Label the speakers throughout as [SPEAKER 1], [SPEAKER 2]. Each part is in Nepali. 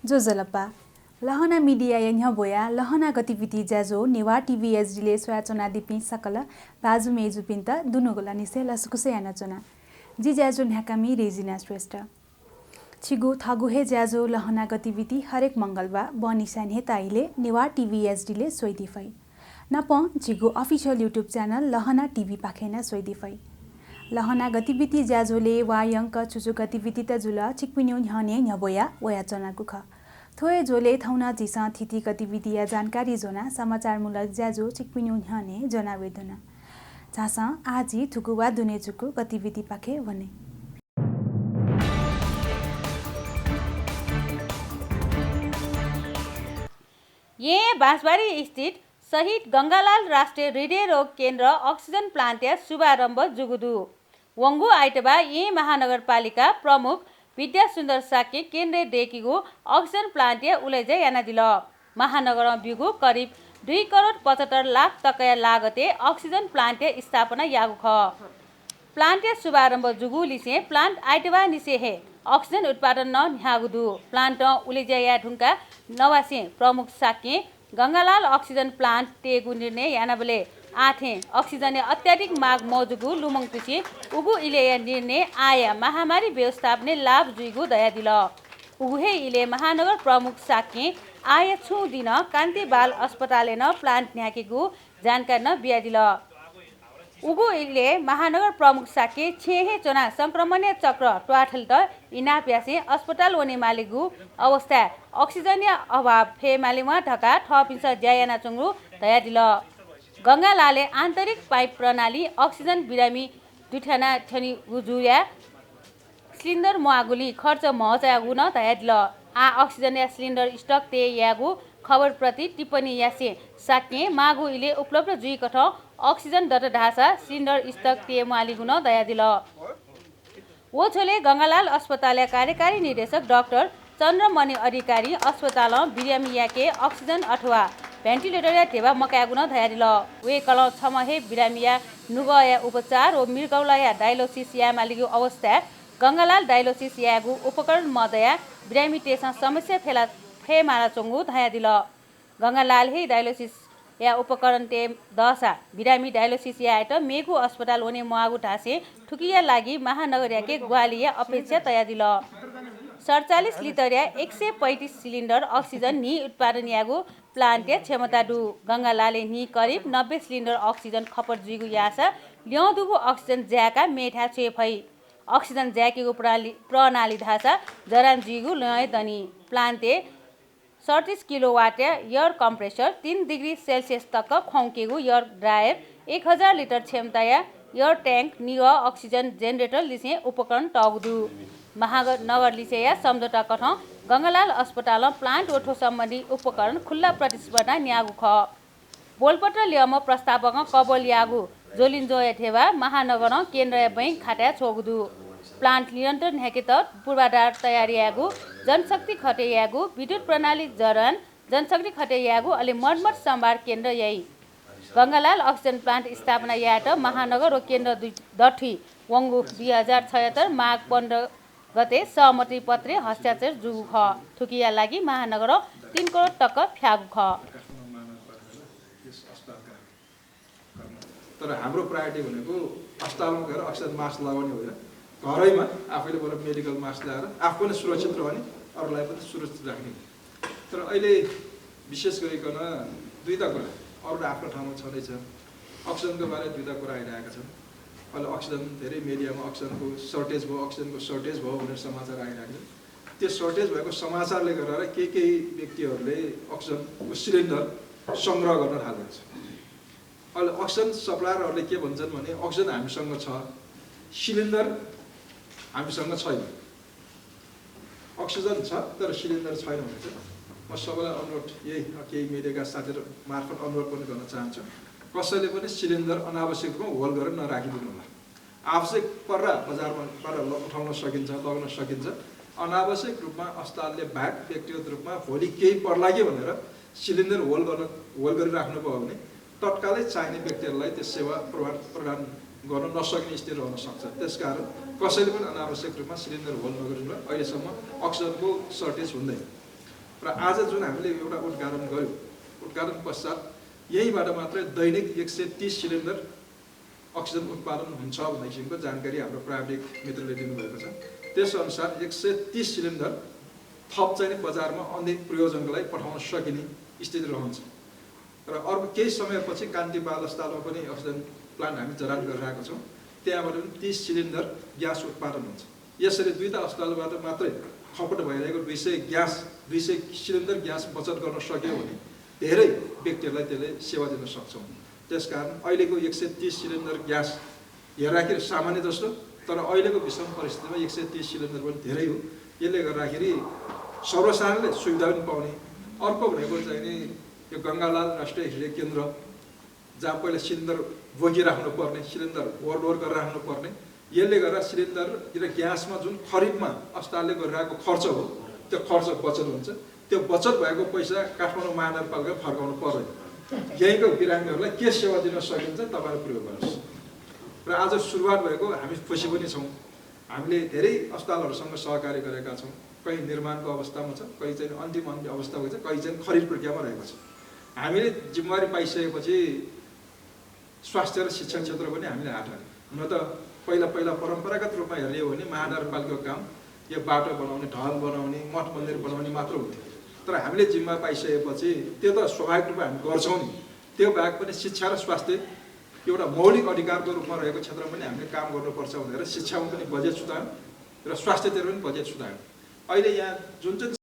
[SPEAKER 1] जोजलप्पा लहना मिडिया यहाँ बोया लहना गतिविधि ज्याजो नेवा टिभी एचडीले स्वयाचना दिपी सकल बाजु मेजु पिन्त दुनुगोला निसे लसकुसे यानाचना जी ज्याजो न्याकामी रेजिना श्रेष्ठ छिगु थगुहे ज्याजो लहना गतिविधि हरेक मंगलबार बनिसान हेताइले नेवा टिभी एचडीले सोइदिफै नप झिगु अफिसियल युट्युब च्यानल लहना टिभी पाखेना सोइदिफै लहना गतिविधि ज्याजोले वायङ्क चुचु गतिविधि त जुल चिकपिन्यु न्हने न्हबोया वया चनाकु ख थोए जोले थौना जिसा थिति गतिविधि या जानकारी जोना समाचारमूलक ज्याजो चिकपिन्यु न्हने जनावेदना झासा आजी थुकुवा दुनेचुकु गतिविधि पाखे भने
[SPEAKER 2] ये बाँसबारी स्थित शहीद गंगालाल राष्ट्रिय हृदय रोग केन्द्र अक्सिजन प्लान्ट शुभारम्भ जुगुदु वंगु आइतबा ये महानगरपालिका प्रमुख विद्या सुन्दर साके केन्द्र देखिगु अक्सिजन प्लान्ट उलैजे याना दिल महानगर बिगु करिब 2 करोड 75 लाख तकया लागते अक्सिजन प्लान्ट स्थापना यागु ख प्लान्ट शुभारम्भ जुगु लिसे प्लान्ट आइतबा निसे हे अक्सिजन उत्पादन न न्यागुदु प्लान्ट उलैजे या ढुंका नवासे प्रमुख साके गंगालाल अक्सिजन प्लान्ट तेगु निर्णय यानाबले आथे अक्सिजन अत्याधिक माग मौजुगु लुमङ पिछि उगु इले निर्णय आया महामारी व्यवस्थापन लाभ जुइगु दया दिल उगुहे इले महानगर प्रमुख साके आय छु दिन कान्ति बाल अस्पताले न प्लान्ट न्याकेगु जानकारी न बिया दिल उगु इले महानगर प्रमुख साके छेहे चना संक्रमण चक्र ट्वाठल त इना प्यासे अस्पताल वने मालिगु अवस्था अक्सिजन अभाव फे मालिमा ढका थपिन्छ ज्यायाना चंगु दया दिल गंगालाले आन्तरिक पाइप प्रणाली अक्सिजन बिरामी दुठाना थनी गुजुया सिलिन्डर मुआगुली खर्च महचा गुन दया दिल आ अक्सिजन या सिलिन्डर स्टक ते यागु खबर प्रति टिप्पणी यासे साके मागु इले उपलब्ध जुइ कठ अक्सिजन दत ढासा सिलिन्डर स्टक ते माली गुन दया दिल वो छोले गंगालाल अस्पताल कार्यकारी निर्देशक डाक्टर चन्द्रमणि अधिकारी अस्पताल बिरामी याके अक्सिजन अथवा भेन्टिलेटर या टेवा मका गुन दया दिल वे कल छमहे बिरामिया नुगया उपचार ओ मृगौला या डायलोसिस या मालिगु अवस्था गंगालाल डायलोसिस यागु उपकरण मदया बिरामी टेसा समस्या फेला फे मारा चंगु दया दिल गंगालाल हे डायलोसिस या उपकरण ते दशा बिरामी डायलोसिस या आइट मेगु अस्पताल ओने मुआगु ढासे ठुकिया लागि महानगर याके ग्वालिया अपेक्षा तया दिल 47 लिटर या 135 सिलिन्डर अक्सिजन नि उत्पादन यागु प्लान्ट क्षमता दु गंगालाले नि करिब 90 सिलिन्डर अक्सिजन खपत जुइगु यासा ल्याउँदुगु अक्सिजन ज्याका मेठा छेफै अक्सिजन ज्याकेगु प्रणाली धासा जरान जुइगु लय दनी plant 37 kilowatt air compressor 3 degree Celsius तक खौकेगु एयर ड्रायर 1000 लिटर क्षमता या एयर ट्याङ्क निग अक्सिजन जेनेरेटर लिसे उपकरण टगदु महानगर लिसे या सम्झौता कठ गंगालाल अस्पताल प्लान्ट ओठो सम्बन्धी उपकरण खुल्ला प्रतिस्पर्धा न्यागु ख बोलपत्र ल्याम प्रस्तावक कबल यागु जोलिन्जो एथेवा महानगर केन्द्र बैंक खाता छोगदु प्लान्ट निरन्तर न्याके त पूर्वाधार तयारी यागु जनशक्ति खटे यागु विद्युत प्रणाली जरन जनशक्ति खटे यागु अलि मर्मत सम्भार केन्द्र यही गंगालाल अक्सिजन प्लान्ट स्थापना याट महानगर व केन्द्र दठी वंगु 2076 माघ 15 गते सहमति पत्र हस्ताक्षर जुगु ख थुकिया लागि महानगर 3 करोड टक फ्यागु ख
[SPEAKER 3] तर हाम्रो प्रायोरिटी भनेको अस्पतालमा गएर अक्सिजन मास्क लगाउने होइन घरैमा आफैले बरु मेडिकल मास्क लगाएर आफू पनि सुरक्षित रहने अरूलाई पनि सुरक्षित राख्ने तर अहिले विशेष गरिकन दुईटा कुरा अरू आफ्नो ठाउँमा छँदैछ अक्सिजनको बारे दुईटा कुरा आइरहेका छन् अहिले अक्सिजन धेरै मिडियामा अक्सिजनको सर्टेज भयो भनेर समाचार आइरहेको छ त्यो सर्टेज भएको समाचारले गरेर केही व्यक्तिहरूले अक्सिजनको सिलिन्डर सङ्ग्रह गर्न थालेको छ अहिले अक्सिजन सप्लायरहरूले के भन्छन् भने अक्सिजन हामीसँग छ सिलिन्डर हामीसँग छैन अक्सिजन छ तर सिलिन्डर छैन भने चाहिँ म सबैलाई अनुरोध यही केही मिडियाका साथीहरू मार्फत अनुरोध पनि गर्न चाहन्छु कसैले पनि सिलिन्डर अनावश्यक रूपमा होल्ड गरेर नराखिदिनु होला आवश्यक पर्दा बजारमा उठाउन सकिन्छ लग्न सकिन्छ अनावश्यक रूपमा अस्पतालले बाहेक व्यक्तिगत रूपमा भोलि केही पर्ला कि भनेर सिलिन्डर होल्ड गरिराख्नु भयो भने तत्कालै चाहिने व्यक्तिहरूलाई त्यो सेवा प्रदान गर्न नसक्ने स्थिति रहन सक्छ त्यसकारण कसैले पनि अनावश्यक रूपमा सिलिन्डर होल्ड नगरिनु अहिलेसम्म अक्सिजनको सर्टेज हुँदैन र आज जुन हामीले एउटा उद्घाटन गर्यौँ, उद्घाटन पश्चात यहीँबाट मात्रै दैनिक 130 सिलिन्डर अक्सिजन उत्पादन हुन्छ भन्ने किसिमको जानकारी हाम्रो प्राविधिक मित्रले दिनुभएको छ। त्यसअनुसार 130 सिलिन्डर थप चाहिँ बजारमा अन्य प्रयोजनको लागि पठाउन सकिने स्थिति रहन्छ। र अर्को केही समयपछि कान्ति बाल अस्पतालमा पनि अक्सिजन प्लान्ट हामी जडान गरिरहेका छौँ। त्यहाँबाट पनि 30 सिलिन्डर ग्यास उत्पादन हुन्छ। यसरी दुईटा अस्पतालबाट मात्रै खपत भइरहेको 200 सिलिन्डर ग्यास बचत गर्न सक्यो भने धेरै व्यक्तिहरूलाई त्यसले सेवा दिन सक्छौँ। त्यसकारण अहिलेको 130 सिलिन्डर ग्यास हेर्दाखेरि सामान्य जस्तो, तर अहिलेको विषम परिस्थितिमा 130 सिलिन्डर पनि धेरै हो। यसले गर्दाखेरि सर्वसाधारणले सुविधा पनि पाउने। अर्को भनेको चाहिँ नि यो गङ्गालाल राष्ट्रिय हृदय केन्द्र, जहाँ पहिला सिलिन्डर बोकिराख्नु पर्ने, सिलिन्डर ओभरलोड गरेर राख्नु पर्ने, यसले गर्दा सिलिन्डर र ग्यासमा जुन खरिदमा अस्पतालले गरिरहेको खर्च हो त्यो खर्च बचत हुन्छ। त्यो बचत भएको पैसा काठमाडौँ महानगरपालिका फर्काउनु पर्दैन। यहीँको बिरामीहरूलाई के सेवा दिन सकिन्छ तपाईँले प्रयोग गर्नुहोस्। र आज सुरुवात भएको हामी खुसी पनि छौँ। हामीले धेरै अस्पतालहरूसँग सहकारी गरेका छौँ। कहीँ निर्माणको अवस्थामा छ, कहीँ चाहिँ अन्तिम अवस्थामा छ, कहीँ चाहिँ खरिद प्रक्रियामा रहेको छ। हामीले जिम्मेवारी पाइसकेपछि स्वास्थ्य र शिक्षा क्षेत्र पनि हामीले हात हाल्यौँ। हुन त पहिला परम्परागत रूपमा हेर्ने हो भने महानगरपालिकाको काम यो बाटो बनाउने, ढल बनाउने, मठ मन्दिर बनाउने मात्र हुन्थ्यो। तर हामीले जिम्मा पाइसकेपछि त्यो त स्वाभाविक रूपमा हामी गर्छौँ नि। त्यो बाहेक पनि शिक्षा र स्वास्थ्य एउटा मौलिक अधिकारको रूपमा रहेको क्षेत्रमा पनि हामीले काम गर्नुपर्छ भनेर शिक्षामा पनि बजेट सुधार्यौँ र स्वास्थ्यतिर पनि बजेट सुधार्यौँ। अहिले यहाँ जुन चाहिँ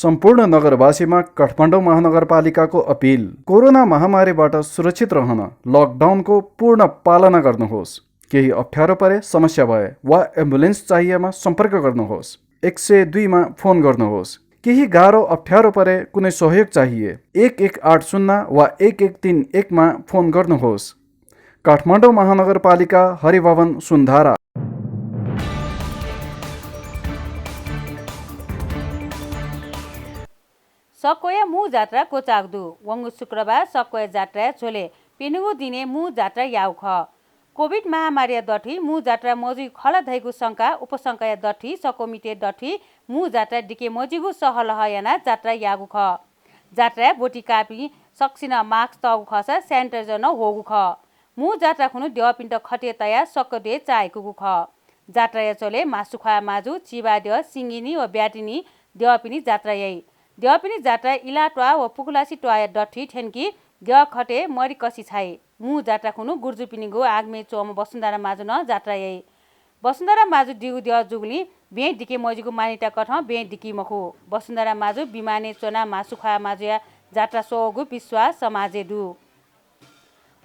[SPEAKER 4] सम्पूर्ण नगरवासीमा काठमाडौँ महानगरपालिकाको अपिल, कोरोना महामारीबाट सुरक्षित रहन लकडाउनको पूर्ण पालना गर्नुहोस्। केही अप्ठ्यारो परे, समस्या भए वा एम्बुलेन्स चाहिएमा सम्पर्क गर्नुहोस्। 102 मा फोन गर्नुहोस्। केही गाह्रो अप्ठ्यारो परे, कुनै सहयोग चाहिए 1180 वा 1131 मा फोन गर्नुहोस्। काठमाडौँ महानगरपालिका, हरिभवन, सुन्धारा।
[SPEAKER 2] सक्कोया मु जात्रा कोचाग्दु वंगु शुक्रबार सक्कोया जात्रा झोले पेनुगु दिने मु जात्रा याउ ख कोभिड महामारी दठी मु जात्रा मजु खला धैगु शंका उपशंका दठी सकोमिते दठी मु जात्रा डिके मजिगु सहलह याना जात्रा यागु ख जात्रा बोटी कापी सक्सिना मास्क तगु खसा स्यानिटाइजर न होगु ख मु जात्रा खुनु देवपिण्ड खटे तया सक्क दे चाहेको ख जात्रा या चले मासुखा माजु चिबा देव सिंगिनी व ब्याटिनी देवपिनी जात्रा यही देवपिनी जात्रा इलाटवा व पुकुलासी टोया डठी ठेन्की देव खटे मरी कसी छाई मु जात्रा खुनु गुर्जु पिनिगो आगमे चोम वसुन्धरा माजु न जात्रा यही वसुन्धरा माजु दिगु देव जुगली बे डिके मजिगु मानिटा कठ बे डिकी मखु वसुन्धरा माजु बिमाने चोना मासुखा माजुया जात्रा सोगु विश्वास समाजे दु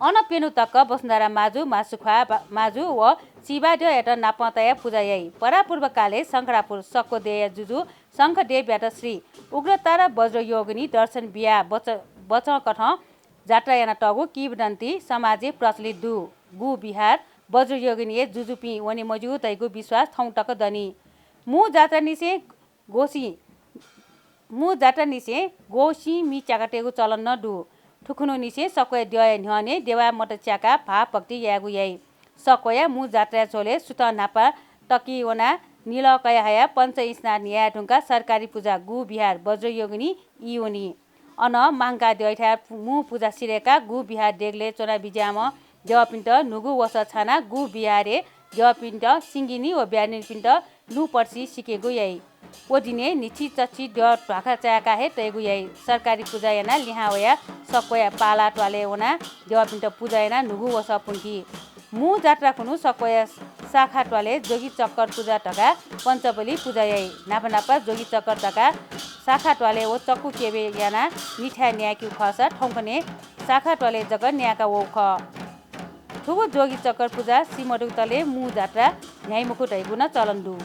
[SPEAKER 2] अन पेनु तक्क वसुन्धरा माजु मासुखा माजु व चिबा देव एट नापतया पूजा यही परापूर्व काले शंकरापुर सक्को देय जुजु शंख देव यात श्री उग्रतारा वज्र योगिनी दर्शन बिया बच कठ जात्रा याना टगु किबदन्ती समाजे प्रचलित दु गु बिहार वज्र योगिनी जुजुपी वने मजु तैगु विश्वास थौ टक दनी मु जात्रा निसे गोसी मि चाकाटेगु चलन न दु ठुकुनु निसे सकोया द्वय न्हने देवा मट च्याका भा भक्ति यागु यही सकोया मु जात्रा छोले सुत नापा टकी वना नीलकया हया पञ्च स्नान न्याय ढुङ्गा सरकारी पूजा गु बिहार वज्र योगिनी इयोनी अन माङ्का द्वैठा मु पूजा सिरेका गु बिहार देगले चोना बिजाम देवपिण्ड नुगु वस छाना गु बिहारे देवपिण्ड सिङ्गिनी व ब्यानी पिण्ड लु पर्सी सिकेगु यही ओदिने निची चच्ची देव ढाका चाका हे तैगु यही सरकारी पूजा याना लिहा वया सकोया पाला ट्वाले वना देवपिण्ड पूजा याना नुगु वस पुन्की मु जात्रा खुनु सकोया शाखा ट्वाले जोगी चक्कर पूजा टका पञ्चबली पूजा यही नापा नापा जोगी चक्कर टका शाखा ट्वाले वो चक्कु केबे याना मिठा न्याक्यु खसा ठौकने शाखा ट्वाले जग न्याका वो ख ठुगु जोगी चक्कर पूजा सिमडुक तले मु जात्रा न्याय मुकुट हैगुना चलन दु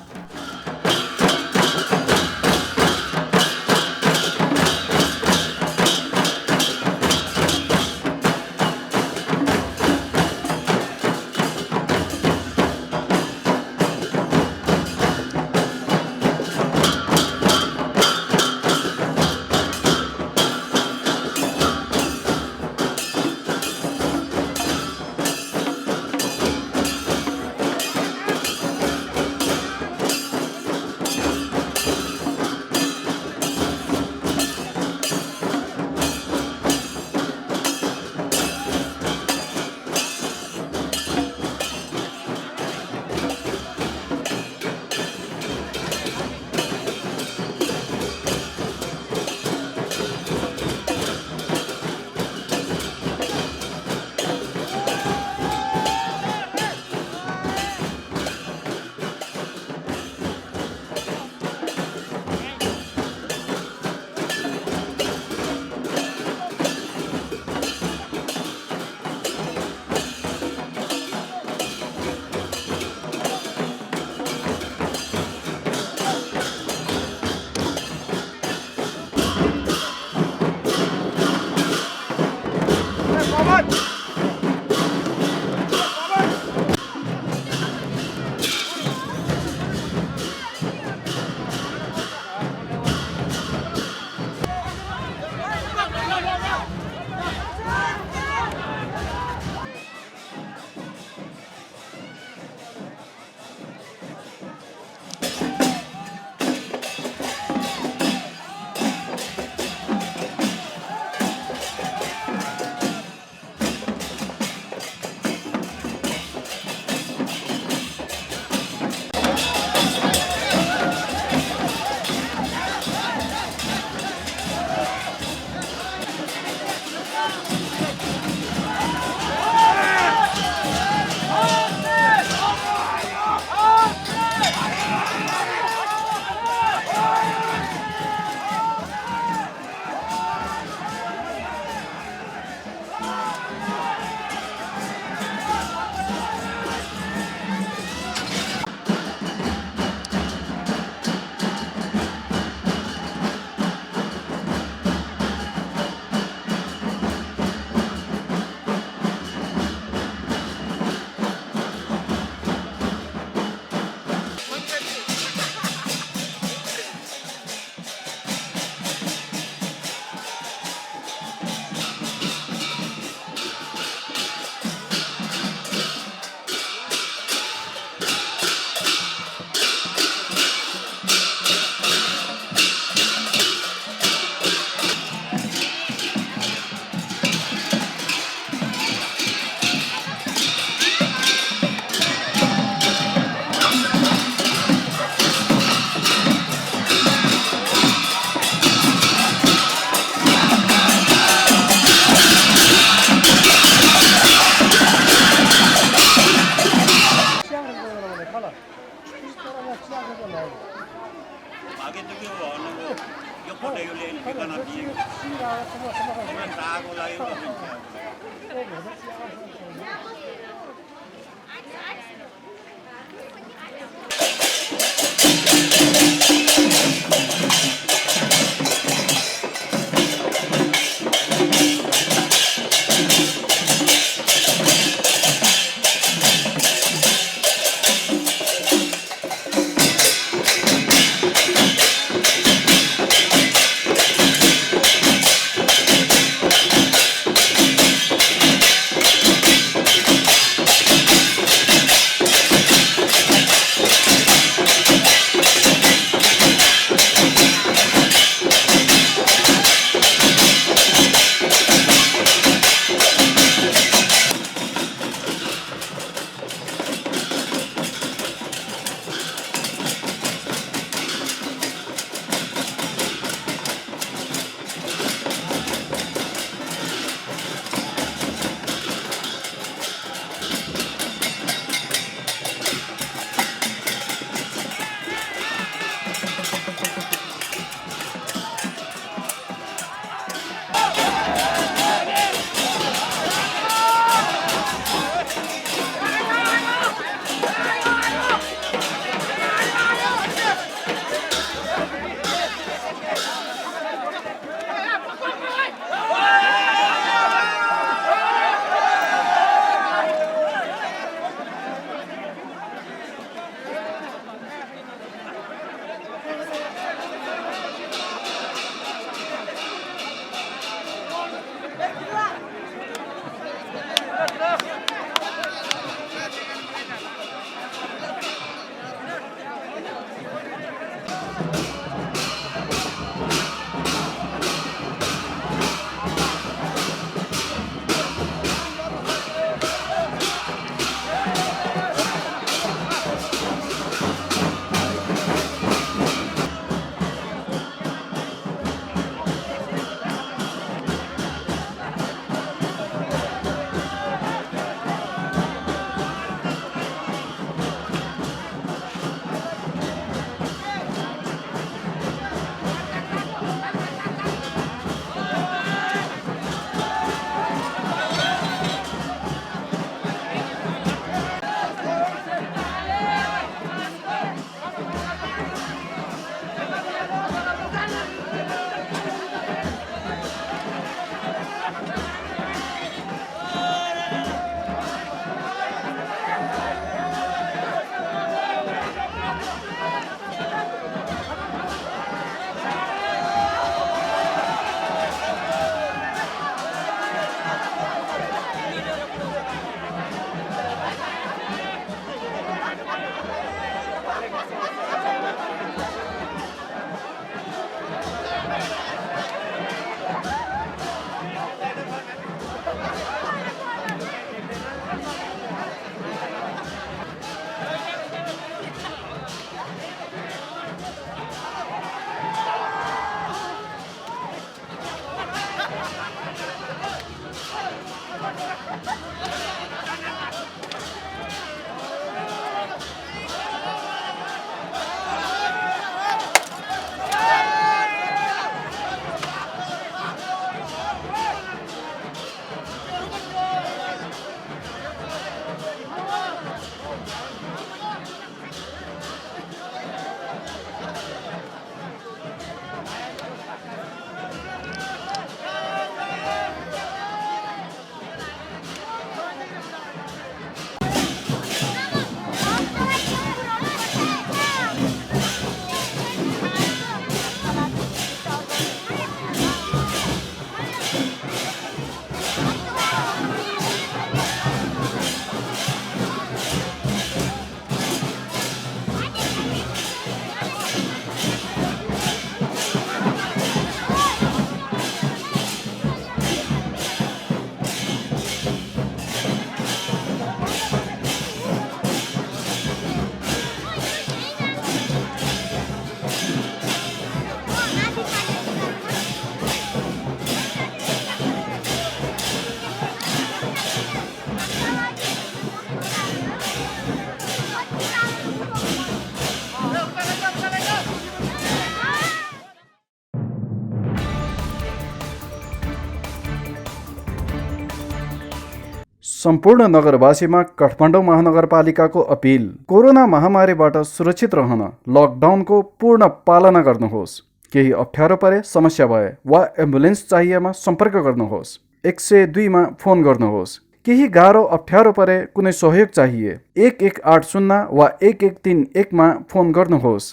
[SPEAKER 4] सम्पूर्ण नगरवासीमा काठमाडौँ महानगरपालिकाको अपिल। कोरोना महामारीबाट सुरक्षित रहन लकडाउनको पूर्ण पालना गर्नुहोस्। केही अप्ठ्यारो परे, समस्या भए वा एम्बुलेन्स चाहिएमा सम्पर्क गर्नुहोस्। 102 मा फोन गर्नुहोस्। केही गाह्रो अप्ठ्यारो परे, कुनै सहयोग चाहिए 1180 वा 1131 मा फोन गर्नुहोस्।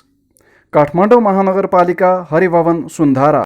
[SPEAKER 4] काठमाडौँ महानगरपालिका, हरिभवन, सुन्धारा।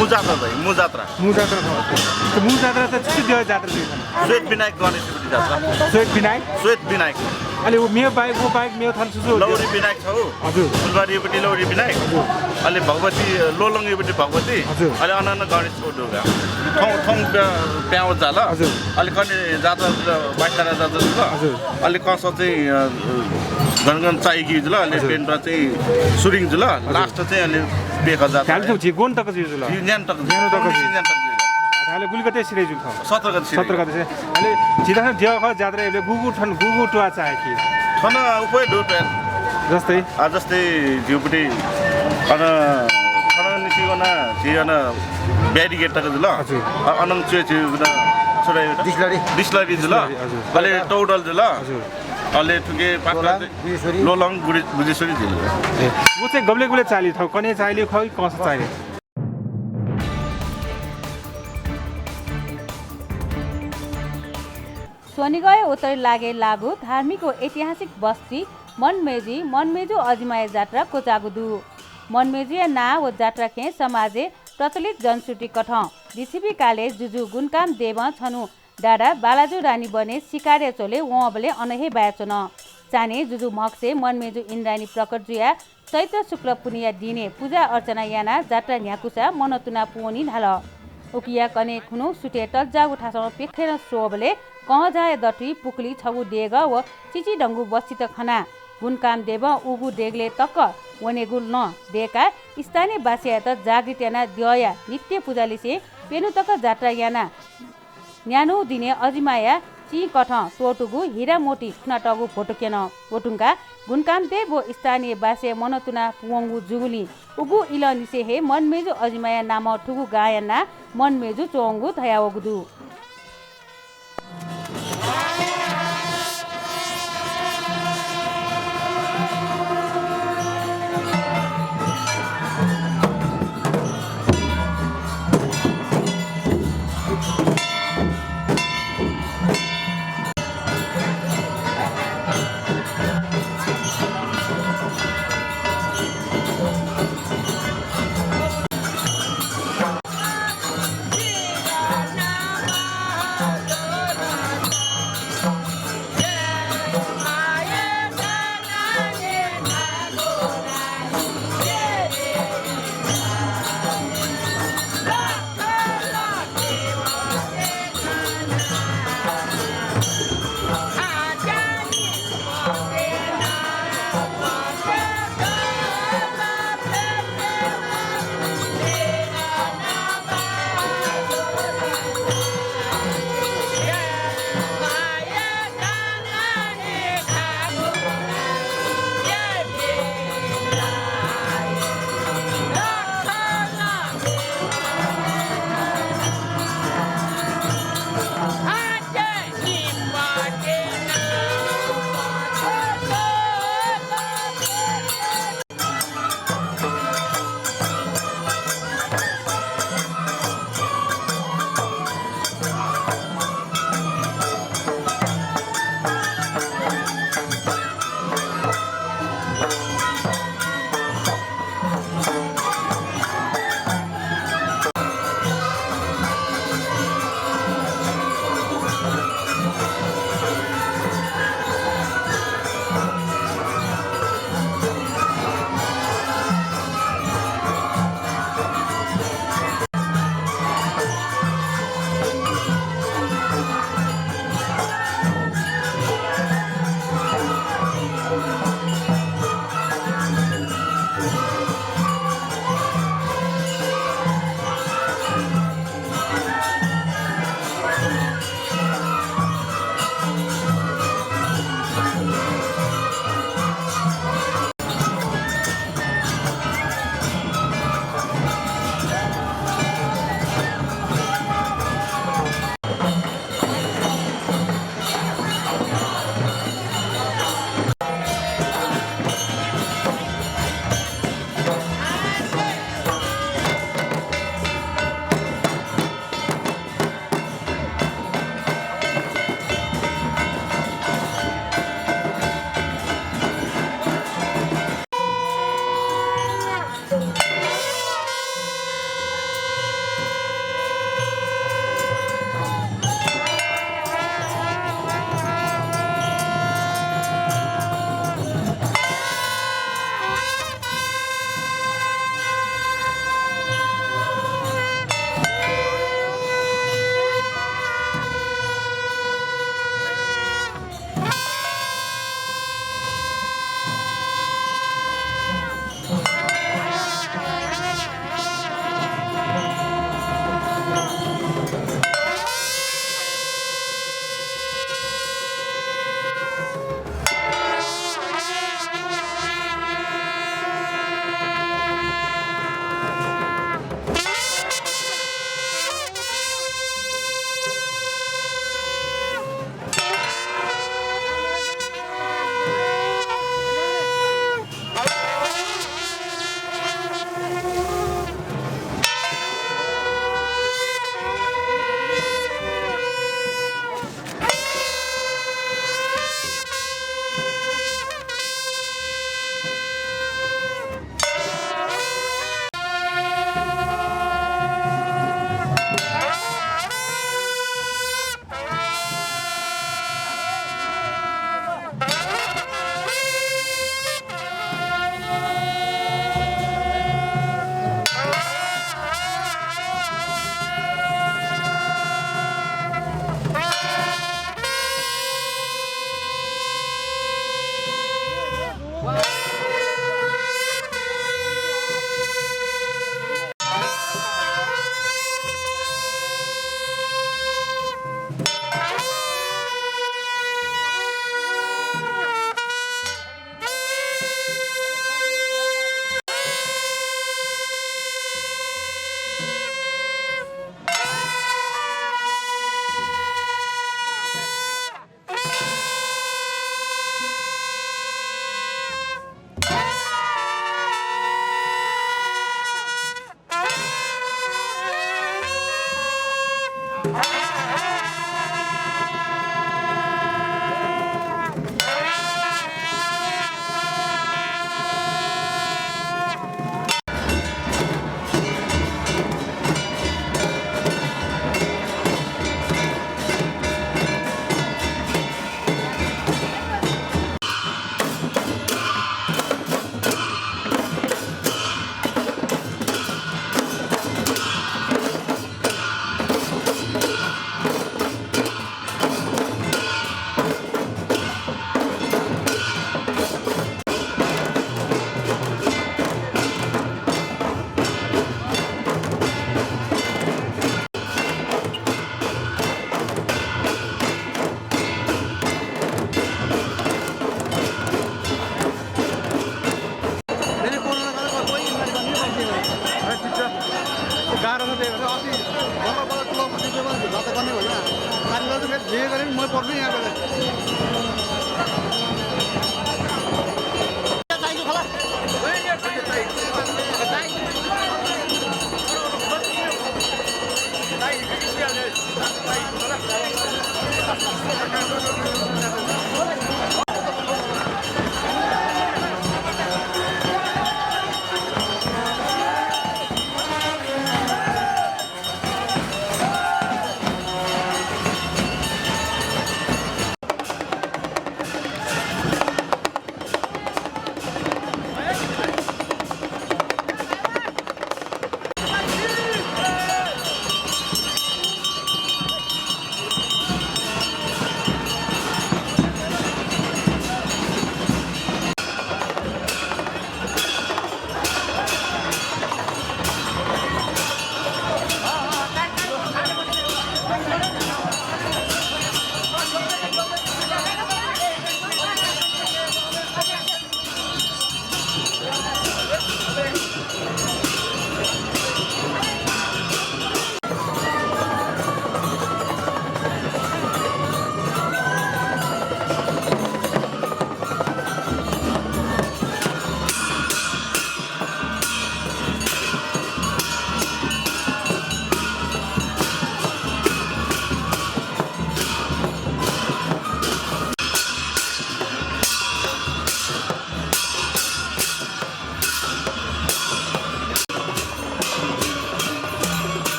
[SPEAKER 5] मुजात्रा भाइ मुजात्रा
[SPEAKER 6] मुजात्रा त छुट्टी दियो जात्रा दियो
[SPEAKER 5] श्वेत विनायक गणेश जात्रा श्वेत विनायक
[SPEAKER 6] अहिले मेरो बाइक मेरो थाल सुसु
[SPEAKER 5] लौरी विनायक छ हो
[SPEAKER 6] हजुर
[SPEAKER 5] फुलबारीपट्टि लौरी विनायक अहिले भगवती लोलङ्गीपट्टि भगवती अहिले अनन्न गणेश ढुङ्गा ठाउँ प्याउ जाला अहिले कहिले जात्रा बाइसजना जात्रा छ अहिले कस चाहिँ घनघन चाहिकी जुल अहिले पेन्टमा चाहिँ सुरिङ जुल लास्ट चाहिँ अहिले बेख जात्रा
[SPEAKER 6] गोन तक जुल
[SPEAKER 5] ज्ञान तक
[SPEAKER 6] अहिले गुलगते सिरे जुल
[SPEAKER 5] 17 गते
[SPEAKER 6] अहिले जिता दियो जात्रा अहिले गुगु टुवा चाहे कि
[SPEAKER 5] छन उपाय डोट
[SPEAKER 6] जस्तै
[SPEAKER 5] जस्तै जिउपट्टि अन निस्किकन जिअन ब्यारिकेड तक जुल अनङ छोरा डिस्लरी जुल अहिले टौडल जुल अहिले ठुके पाटला लोलङ गुजेश्वरी जुल
[SPEAKER 6] वो चाहिँ गब्ले चाली थौ कने चाली खै कस चाहिए
[SPEAKER 2] सोनिगय उत्तरी लागे लागु धार्मिक व ऐतिहासिक बस्ती मनमेजु अजमाय जात्रा कोचागुदु मनमेजु ना व जात्रा खे समाजे प्रचलित जनश्रुति कठ दिसिबी काले जुजु गुनकाम देव छनु डाडा बालाजु रानी बने सिकारे चोले वबले अनहे बायचन चाने जुजु मक्से मनमेजु इन्द्रानी प्रकट जुया चैत्र शुक्ल पुनिया दिने पूजा अर्चना याना जात्रा न्याकुसा मनतुना पुनी ढाल उकिया कने खुनु सुटे तज्जा उठासम पेखेर सोबले कजाय दटी पुकली छगु देग व चिची डंगु बस्ती खना गुनकाम देव उगु देगले तक वनेगुल न देका स्थानीय बासिया त जागृत याना दया नित्य पूजालिसे पेनु तक जात्रा याना न्यानो दिने अजिमाया ची कठ टोटुगु हिरा मोटी खुनाटगु फोटोकेन वटुङका गुनकाम देव व स्थानीय बासे मनतुना पुवंगु जुगुली उगु इल निसे हे मनमेजु अजिमाया नाम ठुगु गायना मनमेजु चोंगु थयावगुदु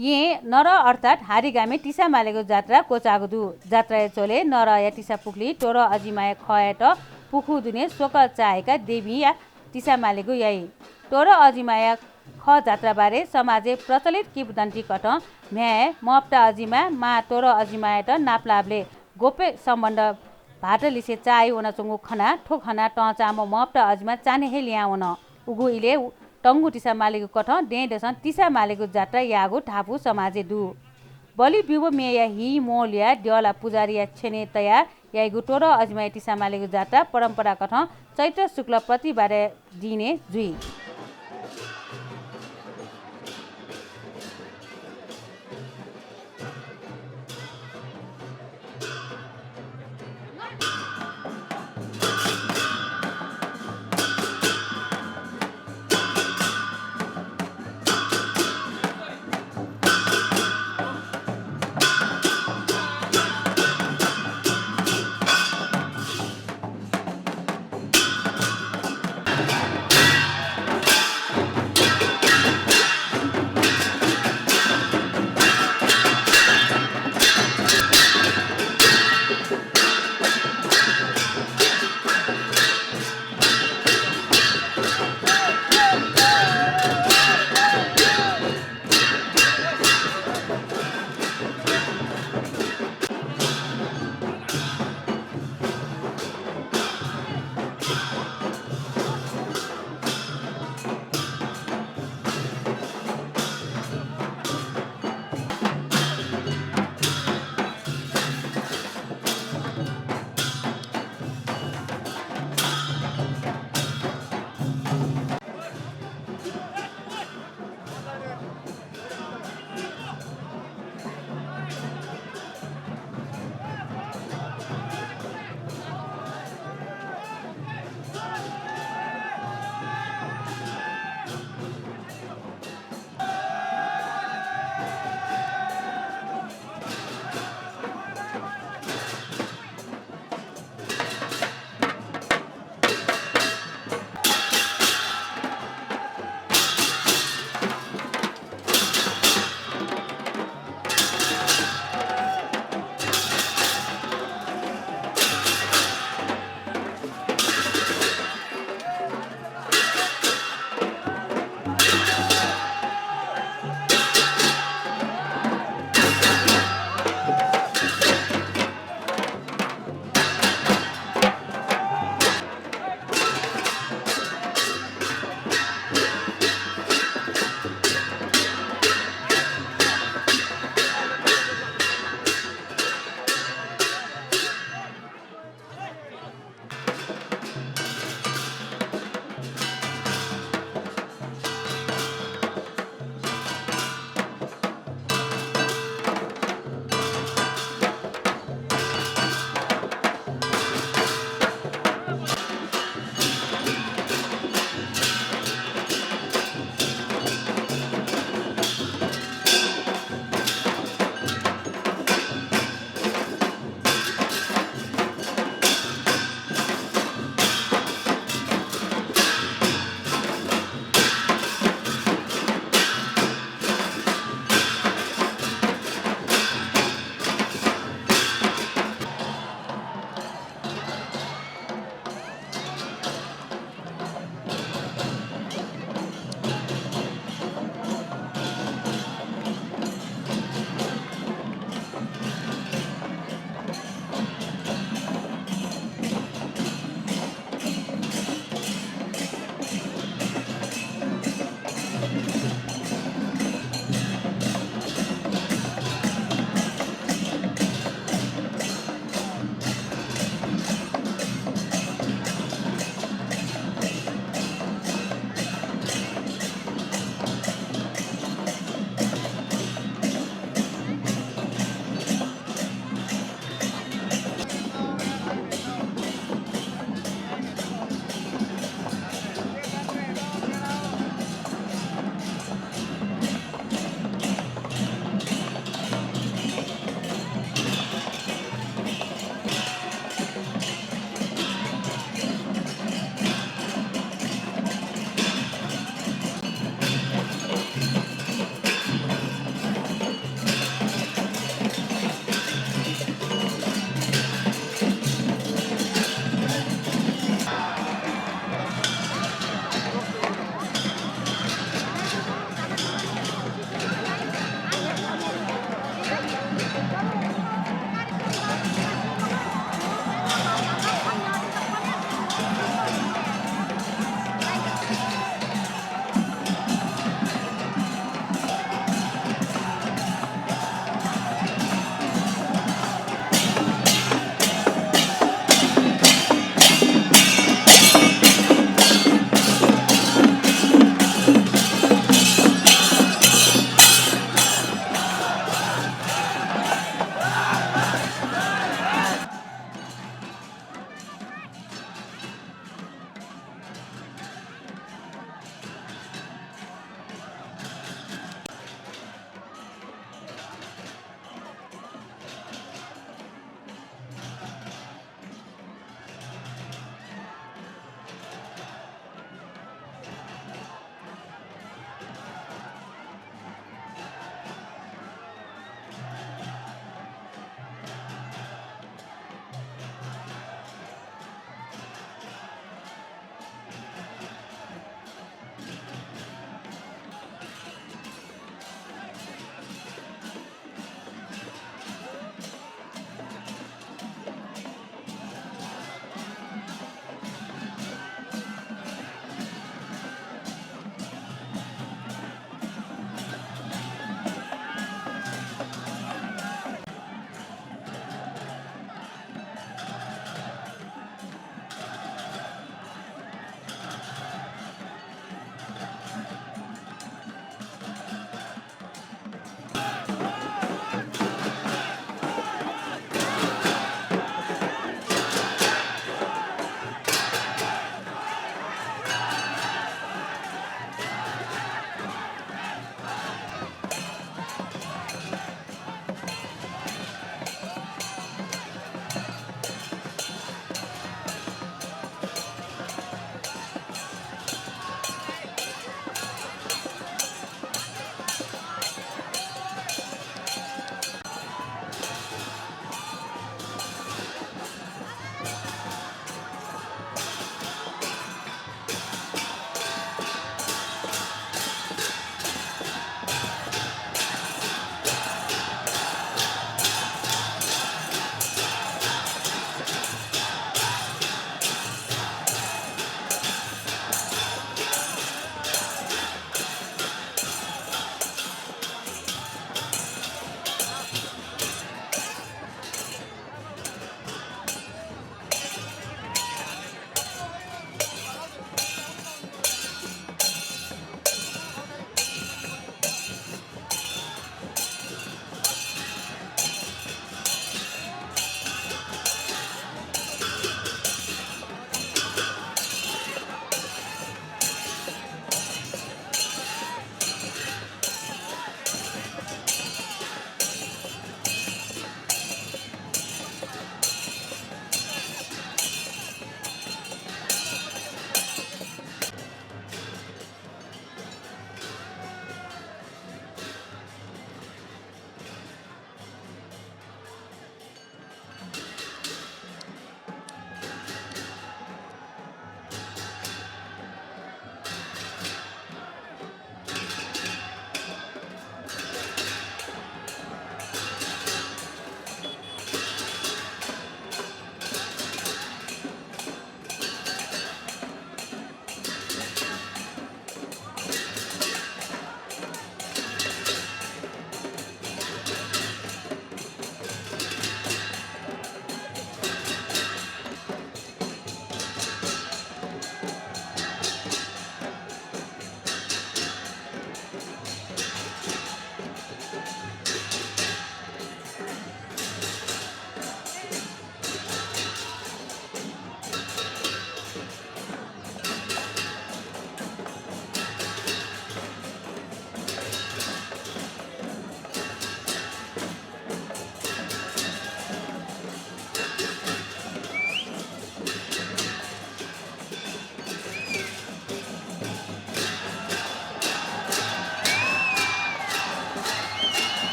[SPEAKER 2] ये नर अर्थात् हारिगामे टिसा मालेको जात्रा कोचागुदु जात्रा चोले नर या टिसा पुक्ली टोर अजिमाय खयाट पुखु दुने शोक चाहेका देवी या टिसा मालेको यही टोर अजिमाय ख जात्राबारे समाजे प्रचलित किंवदन्ती कट म्याए मप्टा अजिमा मा टोर अजिमायट नाप्लाबले गोप्य सम्बन्ध भाट लिसे चाय ओना चुङ्गु खना ठोखना टचामो मप्टा अजिमा चाने हे ल्याउन उगु इले टङ्गु टिसा मालेको कठ डे देसन टिसा मालेको जात्रा यागु ठापु समाजे दु बलि बिबो मेया हि मोलिया द्यला पुजारिया छेने तया यागु टोर अजमाय टिसा मालेको जात्रा परम्परा कठ चैत्र शुक्ल प्रतिबारे दिने जुई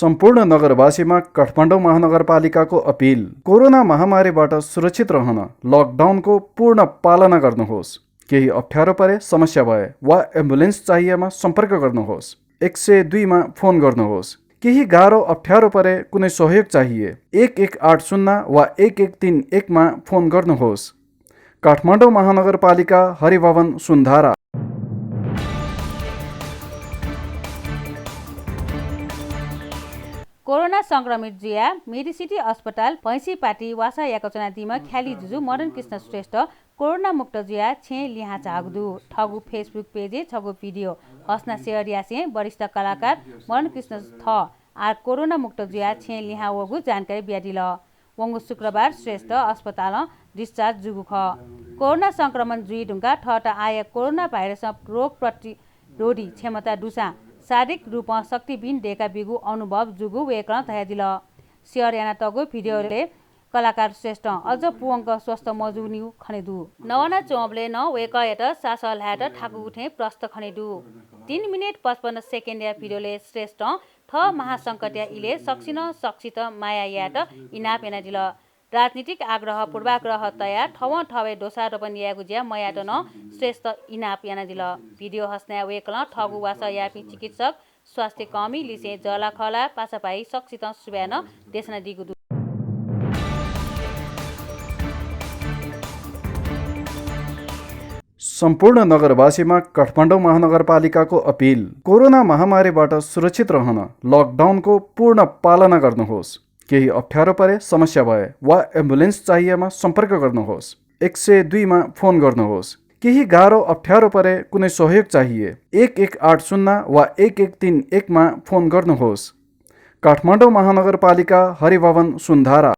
[SPEAKER 4] सम्पूर्ण नगरवासीमा काठमाडौँ महानगरपालिकाको अपिल। कोरोना महामारीबाट सुरक्षित रहन लकडाउनको पूर्ण पालना गर्नुहोस्। केही अप्ठ्यारो परे, समस्या भए वा एम्बुलेन्स चाहिएमा सम्पर्क गर्नुहोस्। 102 मा फोन गर्नुहोस्। केही गाह्रो अप्ठ्यारो परे, कुनै सहयोग चाहिए 1180 वा 1131 मा फोन गर्नुहोस्। काठमाडौँ महानगरपालिका, हरिभवन, सुन्धारा।
[SPEAKER 2] कोरोना संक्रमित जुया मेडिसिटी अस्पताल भैँसीपाटी वासा याकचना दिमा ख्याली जुजु मदन कृष्ण श्रेष्ठ कोरोना मुक्त जुया छे लिहा चागदु ठगु फेसबुक पेजे छगु भिडियो हस्ना शेयर यासे वरिष्ठ कलाकार मदन कृष्ण थ आ कोरोना मुक्त जुया छे लिहा वगु जानकारी ब्याडिल वंगु शुक्रबार श्रेष्ठ अस्पताल डिस्चार्ज जुगु ख कोरोना संक्रमण जुई ढुङ्गा ठट आया कोरोना भाइरस रोग प्रतिरोधी क्षमता दुसा शारीरिक रूपमा शक्तिबिन डेका बिगु अनुभव जुगु वेकरण तया दिल शेयर याना तगु भिडियोले कलाकार श्रेष्ठ अझ पुवंक स्वस्थ मजुनिउ खनेदु नवना चौबले न वेक एट सासल हाट ठाकु उठे प्रस्त खनेदु 3 मिनेट 55 सेकेन्ड या भिडियोले श्रेष्ठ थ महासंकट या इले सक्षिन सक्षित माया याट इनाप याना दिल राजनीतिक आग्रह पूर्वाग्रह तया ठव ठवे दोषारोपण यागु ज्या मयाट न श्रेष्ठ इनाप याना दिल भिडियो हस्ना वेकल ठगु वास यापी चिकित्सक स्वास्थ्य कमी लिसे जला खला पासापाई सक्षित सुब्यान देशना दिगु
[SPEAKER 4] सम्पूर्ण नगरवासीमा काठमाडौँ महानगरपालिकाको अपिल। कोरोना महामारीबाट सुरक्षित रहन लकडाउनको पूर्ण पालना गर्नुहोस्। केही अप्ठ्यारो परे, समस्या भए वा एम्बुलेन्स चाहिएमा सम्पर्क गर्नुहोस्। 102 मा फोन गर्नुहोस्। केही गाह्रो अप्ठ्यारो परे, कुनै सहयोग चाहिए 1180 वा 1131 मा फोन गर्नुहोस्। काठमाडौँ महानगरपालिका, हरिभवन, सुन्धारा।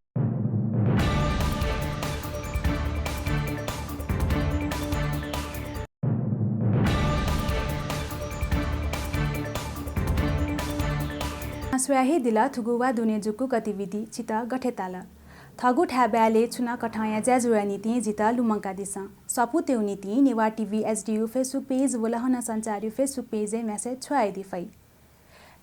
[SPEAKER 1] स्वाहे दिला थुगुवा दुने जुकु गतिविधि चिता गठेताल थगु ठ्याब्याले छुना कठाया ज्याजुरा नीति जिता लुमंका दिसा सपु तेउ नीति नेवा टीवी एसडीयू फेसबुक पेज वलहना संचारी फेसबुक पेज मैसेज छुआइ दिफै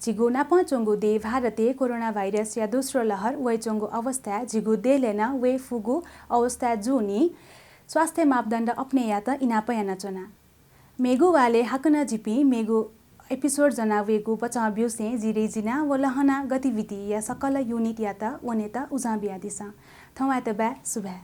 [SPEAKER 1] जिगु नापा चोंगु दे भारते कोरोना भाइरस या दोस्रो लहर वे चोंगु अवस्था जिगु दे लेना वे फुगु अवस्था जुनी स्वास्थ्य मापदण्ड अपने या त इनापया नचना मेगु वाले हकना जिपी मेगु एपिसोड जनावेगु बचाव्यो से जिरे जिना वलहना गतिविधि या सकल यूनिट या त वनेता उजाबिया दिसा थवा त बा सुबह